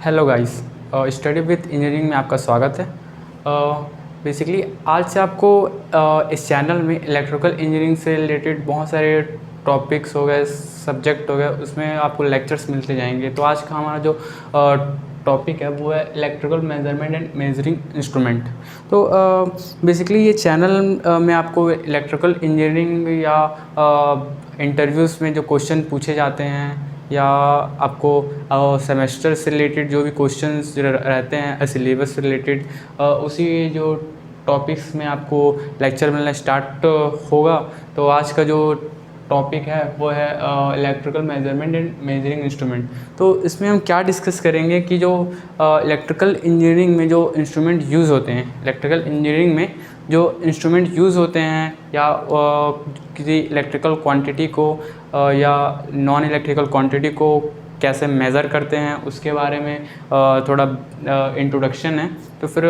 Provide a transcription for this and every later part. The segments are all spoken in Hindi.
Hello guys, study with engineering में आपका स्वागत है। बेसिकली आज से आपको इस चैनल में इलेक्ट्रिकल इंजीनियरिंग से रिलेटेड बहुत सारे टॉपिक्स हो गए, सब्जेक्ट हो गए, उसमें आपको लेक्चर्स मिलते जाएंगे। तो आज का हमारा जो टॉपिक है वो है electrical measurement and measuring instrument. तो बेसिकली ये चैनल में आपको इलेक्ट्रिकल इंजीनियरिंग या इंटरव्यूज़ में जो क्वेश्चन पूछे जाते हैं या आपको सेमेस्टर से रिलेटेड जो भी क्वेश्चंस रहते हैं सिलेबस से रिलेटेड, उसी जो टॉपिक्स में आपको लेक्चर मिलना स्टार्ट होगा। तो आज का जो टॉपिक है वो है electrical measurement and measuring instrument. तो इसमें हम क्या डिस्कस करेंगे कि जो इलेक्ट्रिकल इंजीनियरिंग में जो इंस्ट्रूमेंट यूज़ होते हैं, इलेक्ट्रिकल इंजीनियरिंग में जो इंस्ट्रूमेंट यूज़ होते हैं या किसी इलेक्ट्रिकल क्वांटिटी को या नॉन इलेक्ट्रिकल क्वांटिटी को कैसे मेज़र करते हैं, उसके बारे में थोड़ा इंट्रोडक्शन है। तो फिर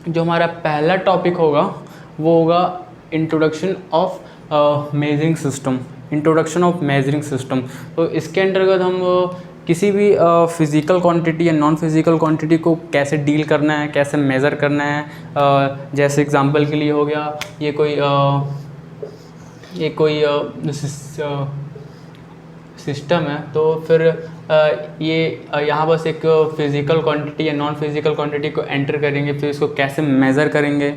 जो हमारा पहला टॉपिक होगा वो होगा introduction of measuring system. Introduction of measuring system, तो इसके अंतर्गत हम किसी भी फिज़िकल क्वांटिटी या नॉन फिज़िकल क्वांटिटी को कैसे डील करना है, कैसे मेज़र करना है। जैसे एग्जांपल के लिए हो गया ये कोई सिस्टम है, तो फिर ये यहाँ बस एक फ़िज़िकल क्वांटिटी या नॉन फिज़िकल क्वांटिटी को एंटर करेंगे, फिर इसको कैसे मेज़र करेंगे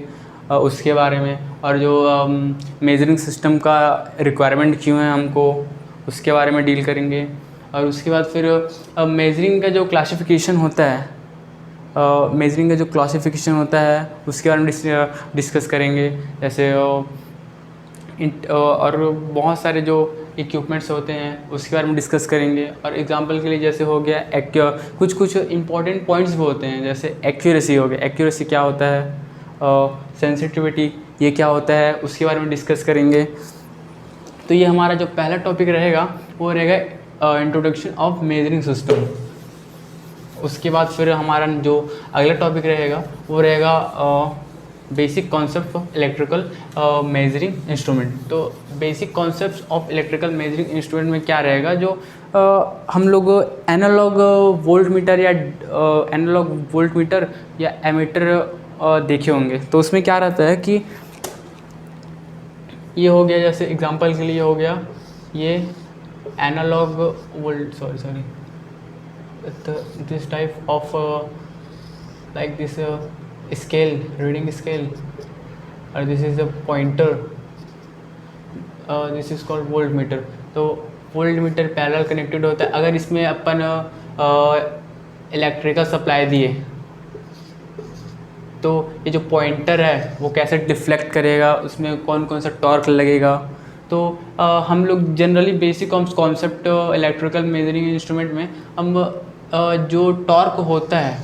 उसके बारे में, और जो मेजरिंग सिस्टम का रिक्वायरमेंट क्यों है हमको, उसके बारे में डील करेंगे। और उसके बाद फिर मेजरिंग का जो क्लासिफिकेशन होता है, उसके बारे में डिस्कस करेंगे। जैसे और बहुत सारे जो इक्विपमेंट्स होते हैं उसके बारे में डिस्कस करेंगे। और एग्जांपल के लिए जैसे हो गया कुछ इंपॉर्टेंट पॉइंट्स भी होते हैं, जैसे एक्यूरेसी हो गया। एक्यूरेसी क्या होता है, सेंसिटिविटी ये क्या होता है, उसके बारे में डिस्कस करेंगे। तो ये हमारा जो पहला टॉपिक रहेगा वो रहेगा इंट्रोडक्शन ऑफ मेजरिंग सिस्टम। उसके बाद फिर हमारा जो अगला टॉपिक रहेगा वो रहेगा basic concept of electrical measuring instrument. तो basic concept of electrical measuring instrument में क्या रहेगा, जो हम लोग एनालॉग वोल्ट मीटर या एमीटर देखे होंगे। तो उसमें क्या रहता है कि ये हो गया, जैसे एग्जांपल के लिए हो गया ये analogue volt this type of like this scale, reading scale, और this is a pointer, this is called volt meter. तो वोल्ट मीटर पैरेलल कनेक्टेड होता है। अगर इसमें अपन इलेक्ट्रिकल सप्लाई दिए तो ये जो पॉइंटर है वो कैसे डिफ्लेक्ट करेगा, उसमें कौन कौन सा टॉर्क लगेगा। तो हम लोग generally basic concept electrical measuring instrument में हम जो टॉर्क होता है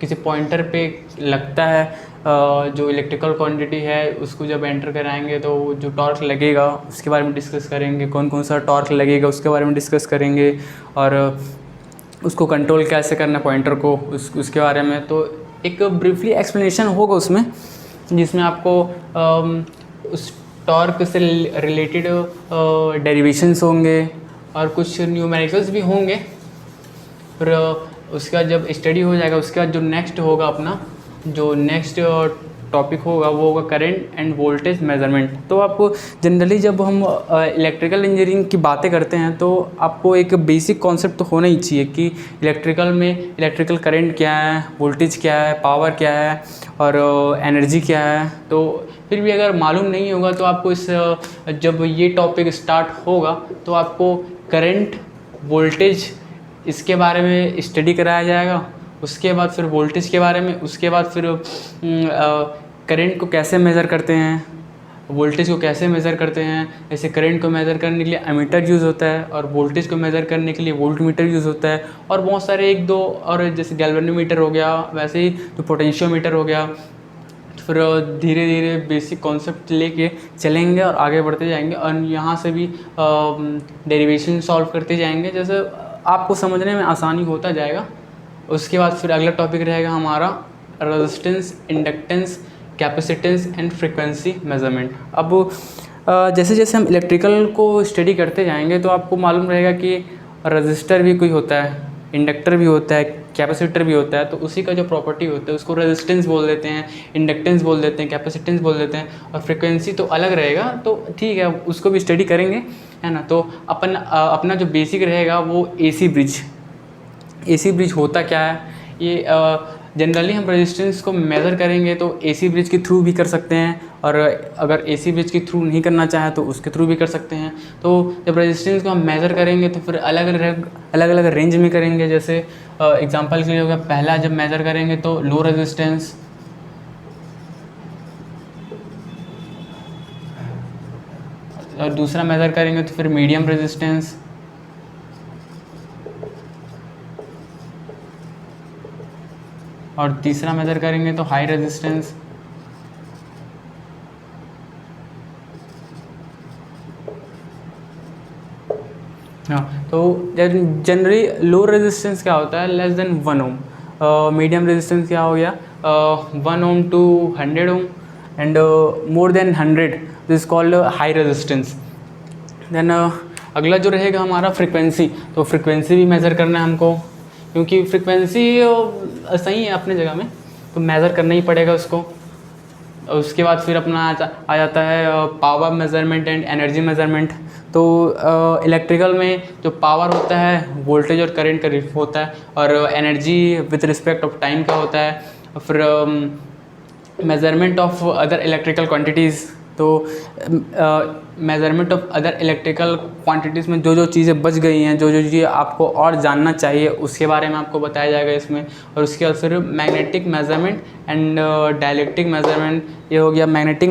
किसी पॉइंटर पे लगता है, जो इलेक्ट्रिकल क्वांटिटी है उसको जब एंटर कराएंगे तो जो टॉर्क लगेगा उसके बारे में डिस्कस करेंगे। कौन कौन सा टॉर्क लगेगा उसके बारे में डिस्कस करेंगे, और उसको कंट्रोल कैसे करना पॉइंटर को, उसके बारे में। तो एक ब्रीफली एक्सप्लेनेशन होगा उसमें, जिसमें आपको उस टॉर्क से रिलेटेड डेरिवेशंस होंगे और कुछ न्यूमेरिकल्स भी होंगे। फिर उसका जब स्टडी हो जाएगा उसके बाद जो नेक्स्ट होगा अपना जो नेक्स्ट टॉपिक होगा वो होगा करंट एंड वोल्टेज मेजरमेंट। तो आपको जनरली जब हम इलेक्ट्रिकल इंजीनियरिंग की बातें करते हैं तो आपको एक बेसिक कॉन्सेप्ट तो होना ही चाहिए कि इलेक्ट्रिकल में इलेक्ट्रिकल करंट क्या है, वोल्टेज क्या है, पावर क्या है, और एनर्जी क्या है। तो फिर भी अगर मालूम नहीं होगा तो आपको जब ये टॉपिक स्टार्ट होगा तो आपको करंट, वोल्टेज इसके बारे में स्टडी कराया जाएगा। उसके बाद फिर वोल्टेज के बारे में, उसके बाद फिर करंट को कैसे मेज़र करते हैं, वोल्टेज को कैसे मेज़र करते हैं। जैसे करंट को मेज़र करने के लिए एमीटर यूज़ होता है, और वोल्टेज को मेज़र करने के लिए वोल्ट मीटर यूज़ होता है, और बहुत सारे एक दो और जैसे गैल्वेनोमीटर हो गया, वैसे ही जो पोटेंशियोमीटर हो गया। फिर धीरे धीरे बेसिक कॉन्सेप्ट लेके चलेंगे और आगे बढ़ते जाएंगे, और यहाँ से भी डेरिवेशन सॉल्व करते जाएंगे, जैसे आपको समझने में आसानी होता जाएगा। उसके बाद फिर अगला टॉपिक रहेगा हमारा resistance, inductance, capacitance and frequency measurement. अब जैसे जैसे हम इलेक्ट्रिकल को स्टडी करते जाएंगे तो आपको मालूम रहेगा कि रजिस्टर भी कोई होता है, इंडक्टर भी होता है, कैपेसिटर भी होता है, तो उसी का जो प्रॉपर्टी होता है उसको रेजिस्टेंस बोल देते हैं, इंडक्टेंस बोल देते हैं, कैपेसिटेंस बोल देते हैं, और फ्रिक्वेंसी तो अलग रहेगा। तो ठीक है, उसको भी स्टडी करेंगे, है ना। तो अपना जो बेसिक रहेगा वो एसी ब्रिज। एसी ब्रिज होता क्या है, ये जनरली हम रेजिस्टेंस को मेज़र करेंगे तो एसी ब्रिज के थ्रू भी कर सकते हैं, और अगर एसी ब्रिज के थ्रू नहीं करना चाहें तो उसके थ्रू भी कर सकते हैं। तो जब रेजिस्टेंस को हम मेज़र करेंगे तो फिर अलग अलग रेंज में करेंगे। जैसे एग्जांपल के लिए होगा, पहला जब मेज़र करेंगे तो लो रेजिस्टेंस, और दूसरा मेज़र करेंगे तो फिर मीडियम रेजिस्टेंस, और तीसरा मेज़र करेंगे तो हाई रेजिस्टेंस। हाँ, तो जनरली लो रेजिस्टेंस क्या होता है, less than 1 ohm. Medium resistance क्या हो गया, 1 ohm to 100 ohm, and more than 100 this called high resistance. Then अगला जो रहेगा हमारा फ्रिक्वेंसी, तो फ्रिक्वेंसी भी मेज़र करना है हमको, क्योंकि फ्रिक्वेंसी सही है अपने जगह में, तो मेज़र करना ही पड़ेगा उसको। उसके बाद फिर अपना आ जाता है power measurement and energy measurement. तो इलेक्ट्रिकल में जो पावर होता है वोल्टेज और करंट का होता है, और energy with respect of time का होता है। फिर measurement of other electrical quantities, तो measurement of other electrical quantities में जो जो चीज़ें बच गई हैं, जो जो चीज़ें आपको और जानना चाहिए उसके बारे में आपको बताया जाएगा इसमें। और उसके बाद फिर magnetic measurement and dielectric measurement, ये हो गया मैग्नेटिक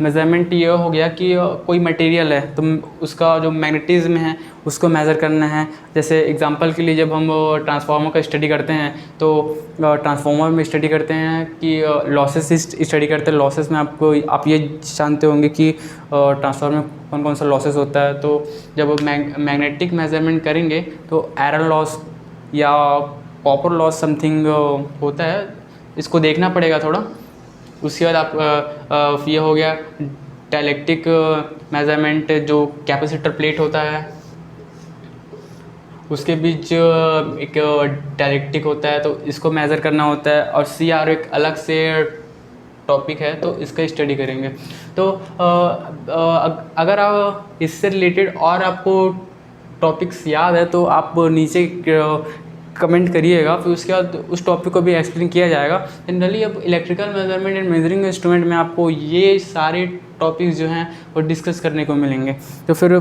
मेज़रमेंट। ये हो गया कि कोई मटेरियल है तो उसका जो मैग्नेटिज्म है उसको मेज़र करना है। जैसे एग्जांपल के लिए जब हम ट्रांसफार्मर का स्टडी करते हैं तो ट्रांसफार्मर में स्टडी करते हैं कि लॉसेस स्टडी करते हैं। लॉसेस में आप ये जानते होंगे कि ट्रांसफार्मर में कौन कौन सा लॉसेस होता है। तो जब मैग्नेटिक मेज़रमेंट करेंगे तो आयरन लॉस या कॉपर लॉस समथिंग होता है, इसको देखना पड़ेगा थोड़ा। उसके बाद आप ये हो गया डायलेक्ट्रिक मेज़रमेंट, जो कैपेसिटर प्लेट होता है उसके बीच एक डायलेक्ट्रिक होता है, तो इसको मेज़र करना होता है। और CR एक अलग से टॉपिक है, तो इसका स्टडी करेंगे। तो अगर आप इससे रिलेटेड और आपको टॉपिक्स याद है तो आप नीचे कमेंट करिएगा, फिर उसके बाद उस टॉपिक को भी एक्सप्लेन किया जाएगा। जनरली अब electrical measurement and measuring instrument में आपको ये सारे टॉपिक्स जो हैं वो डिस्कस करने को मिलेंगे। तो फिर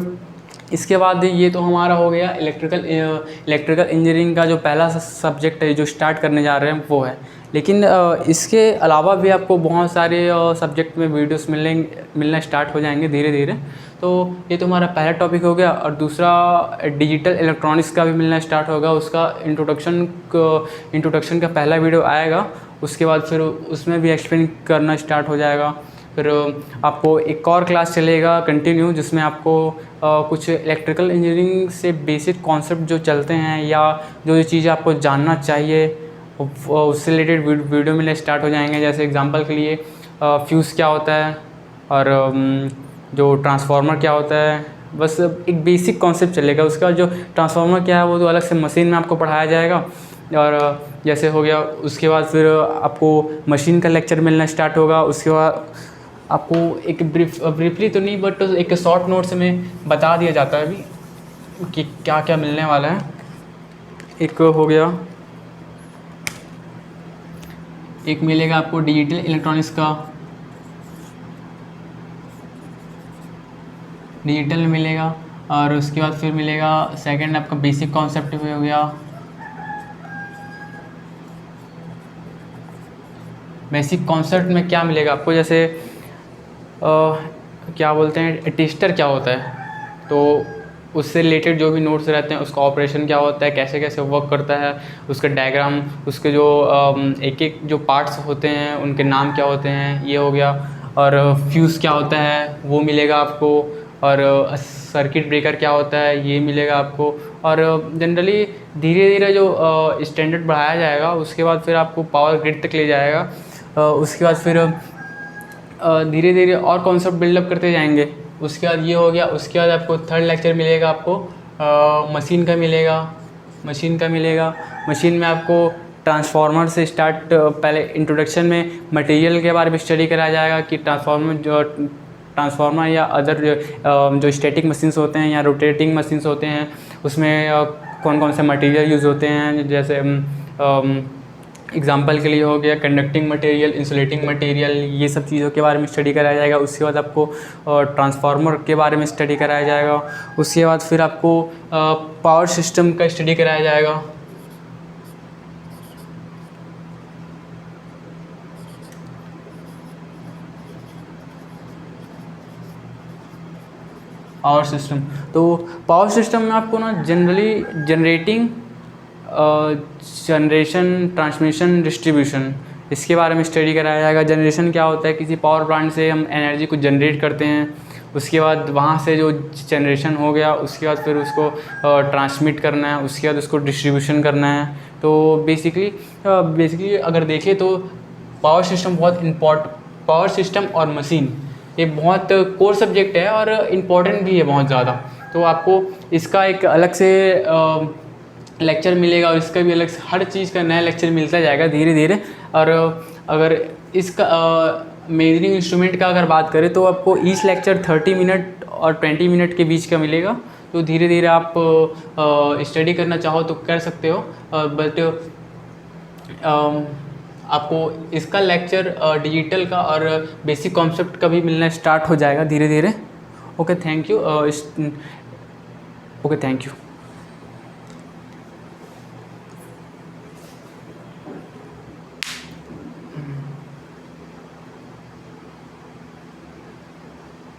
इसके बाद ये तो हमारा हो गया इलेक्ट्रिकल इंजीनियरिंग का जो पहला सब्जेक्ट है जो स्टार्ट करने जा रहे हैं वो है। लेकिन इसके अलावा भी आपको बहुत सारे सब्जेक्ट में वीडियोस मिलना स्टार्ट हो जाएंगे धीरे धीरे। तो ये तो हमारा पहला टॉपिक हो गया। और दूसरा डिजिटल इलेक्ट्रॉनिक्स का भी मिलना स्टार्ट होगा, उसका इंट्रोडक्शन का पहला वीडियो आएगा। उसके बाद फिर उसमें भी एक्सप्लेन करना स्टार्ट हो जाएगा। फिर आपको एक और क्लास चलेगा कंटिन्यू, जिसमें आपको कुछ इलेक्ट्रिकल इंजीनियरिंग से बेसिक कॉन्सेप्ट जो चलते हैं या जो चीज़ें आपको जानना चाहिए उससे रिलेटेड वीडियो मिलने स्टार्ट हो जाएंगे। जैसे एग्जांपल के लिए फ्यूज़ क्या होता है और जो ट्रांसफार्मर क्या होता है, बस एक बेसिक कॉन्सेप्ट चलेगा। उसका जो ट्रांसफार्मर क्या है वो तो अलग से मशीन में आपको पढ़ाया जाएगा। और जैसे हो गया, उसके बाद फिर आपको मशीन का लेक्चर मिलना स्टार्ट होगा। उसके बाद आपको एक ब्रीफली तो नहीं बट एक शॉर्ट नोट्स में बता दिया जाता है अभी कि क्या क्या मिलने वाला है। एक हो गया, एक मिलेगा आपको डिजिटल इलेक्ट्रॉनिक्स का, डिजिटल मिलेगा। और उसके बाद फिर मिलेगा सेकंड आपका बेसिक कॉन्सेप्ट भी हो गया। बेसिक कॉन्सेप्ट में क्या मिलेगा आपको, जैसे क्या बोलते हैं टेस्टर क्या होता है, तो उससे रिलेटेड जो भी नोट्स रहते हैं, उसका ऑपरेशन क्या होता है, कैसे कैसे वर्क करता है, उसका डायग्राम, उसके जो एक एक जो पार्ट्स होते हैं उनके नाम क्या होते हैं, ये हो गया। और फ्यूज़ क्या होता है वो मिलेगा आपको। और सर्किट ब्रेकर क्या होता है ये मिलेगा आपको। और जनरली धीरे धीरे जो स्टैंडर्ड बढ़ाया जाएगा उसके बाद फिर आपको पावर ग्रिड तक ले जाएगा। उसके बाद फिर धीरे धीरे और कॉन्सेप्ट बिल्डअप करते जाएंगे। उसके बाद ये हो गया। उसके बाद आपको थर्ड लेक्चर मिलेगा, आपको मशीन का मिलेगा। मशीन का मिलेगा। मशीन में आपको ट्रांसफार्मर से स्टार्ट, पहले इंट्रोडक्शन में मटेरियल के बारे में स्टडी कराया जाएगा कि ट्रांसफार्मर या अदर जो स्टैटिक मशीन्स होते हैं या रोटेटिंग मशीन्स होते हैं उसमें कौन कौन से मटेरियल यूज़ होते हैं। जैसे एग्जांपल के लिए हो गया कंडक्टिंग मटेरियल, इंसुलेटिंग मटेरियल, ये सब चीज़ों के बारे में स्टडी कराया जाएगा। उसके बाद आपको ट्रांसफार्मर के बारे में स्टडी कराया जाएगा। उसके बाद फिर आपको पावर सिस्टम का स्टडी कराया जाएगा। पावर सिस्टम, तो पावर सिस्टम में आपको ना जनरली जनरेशन, ट्रांसमिशन, डिस्ट्रीब्यूशन, इसके बारे में स्टडी कराया जाएगा। जनरेशन क्या होता है, किसी पावर प्लांट से हम एनर्जी को जनरेट करते हैं, उसके बाद वहाँ से जो जनरेशन हो गया उसके बाद फिर उसको ट्रांसमिट करना है, उसके बाद उसको डिस्ट्रीब्यूशन करना है। तो बेसिकली अगर देखें तो पावर सिस्टम पावर सिस्टम और मशीन ये बहुत कोर सब्जेक्ट है और इम्पॉर्टेंट भी है बहुत ज़्यादा। तो आपको इसका एक अलग से लेक्चर मिलेगा और इसका भी अलग से, हर चीज़ का नया लेक्चर मिलता जाएगा धीरे धीरे। और अगर इसका मेजरिंग इंस्ट्रूमेंट का अगर बात करें तो आपको ईच लेक्चर 30 मिनट और 20 मिनट के बीच का मिलेगा। तो धीरे धीरे आप स्टडी करना चाहो तो कर सकते हो, बट आपको इसका लेक्चर डिजिटल का और बेसिक कॉन्सेप्ट का भी मिलना स्टार्ट हो जाएगा धीरे धीरे। Okay, thank you.